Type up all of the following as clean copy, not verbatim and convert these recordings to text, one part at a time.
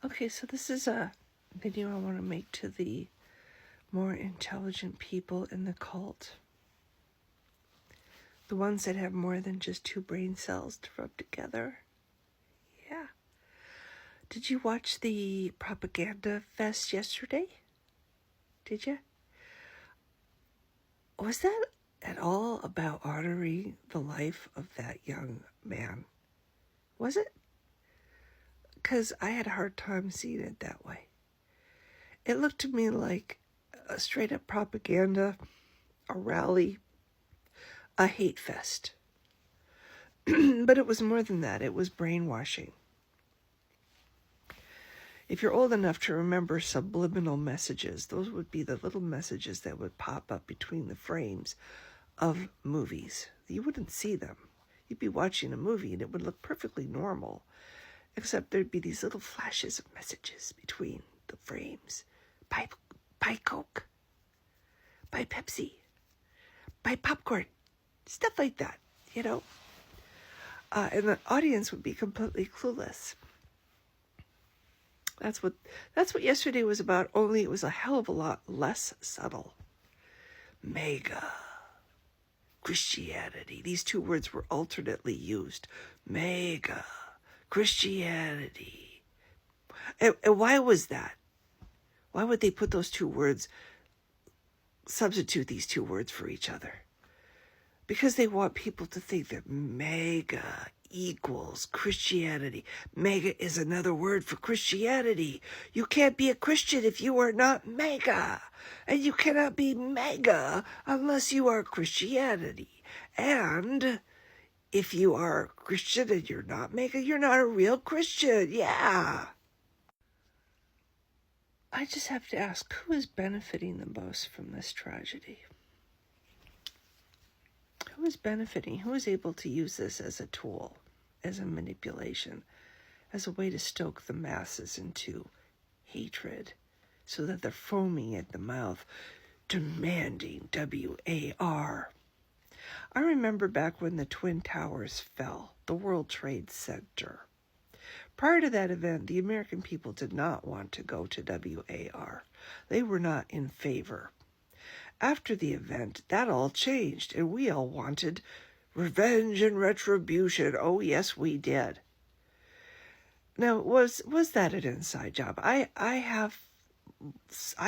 Okay, so this is a video I want to make to the more intelligent people in the cult. The ones that have more than just two brain cells to rub together. Yeah. Did you watch the propaganda fest yesterday? Did you? Was that at all about honoring the life of that young man? Was it? Because I had a hard time seeing it that way. It looked to me like a straight up propaganda, a rally, a hate fest. But it was more than that. It was brainwashing. If you're old enough to remember subliminal messages, those would be the little messages that would pop up between the frames of movies. You wouldn't see them. You'd be watching a movie and it would look perfectly normal, except there'd be these little flashes of messages between the frames. Buy Coke. Buy Pepsi. Buy popcorn. Stuff like that, you know. And the audience would be completely clueless. That's what yesterday was about, only it was a hell of a lot less subtle. Mega. Christianity. These two words were alternately used. Mega. Christianity. And why was that? Why would they put those two words, substitute these two words for each other? Because they want people to think that mega equals Christianity. Mega is another word for Christianity. You can't be a Christian if you are not mega. And you cannot be mega unless you are Christianity. And if you are Christian and you're not mega, you're not a real Christian. Yeah. I just have to ask, who is benefiting the most from this tragedy? Who is benefiting? Who is able to use this as a tool, as a manipulation, as a way to stoke the masses into hatred so that they're foaming at the mouth, demanding WAR? I remember back when the Twin Towers fell, the World Trade Center. Prior to that event, the American people did not want to go to WAR. They were not in favor. After the event, that all changed, and we all wanted revenge and retribution. Oh, yes, we did. Now, was that an inside job? I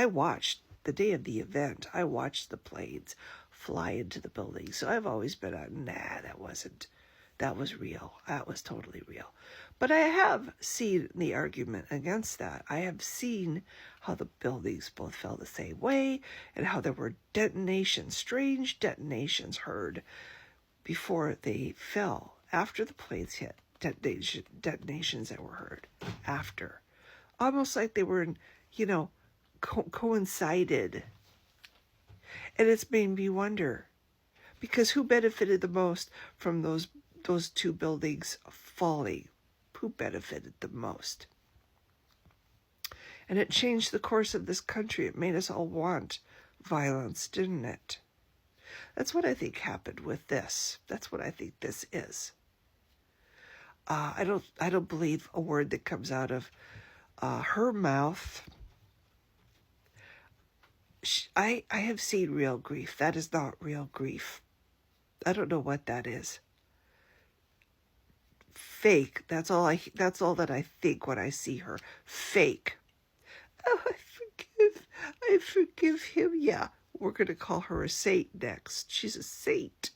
watched the day of the event. I watched the planes fly into the building. So I've always been that wasn't. That was real. That was totally real. But I have seen the argument against that. I have seen how the buildings both fell the same way and how there were detonations, strange detonations heard before they fell. After the planes hit, detonations that were heard after. Almost like they were, coincided. And it's made me wonder, because who benefited the most from those two buildings falling? Who benefited the most? And it changed the course of this country. It made us all want violence, didn't it? That's what I think happened with this. That's what I think this is. I don't believe a word that comes out of her mouth. I have seen real grief. That is not real grief. I don't know what that is. Fake. That's all that I think when I see her. Fake. Oh, I forgive him. Yeah, we're going to call her a saint next. She's a saint.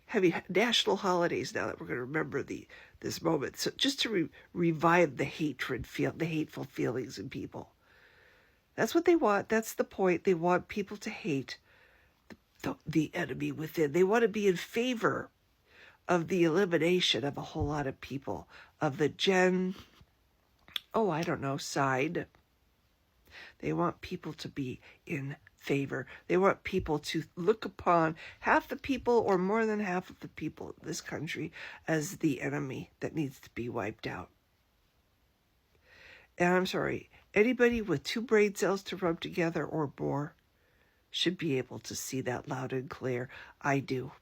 Having national holidays now that we're going to remember this moment. So just to revive the hateful feelings in people. That's what they want. That's the point. They want people to hate the enemy within. They want to be in favor of the elimination of a whole lot of people, of the side. They want people to be in favor. They want people to look upon half the people or more than half of the people in this country as the enemy that needs to be wiped out. And I'm sorry, anybody with two brain cells to rub together or more should be able to see that loud and clear. I do.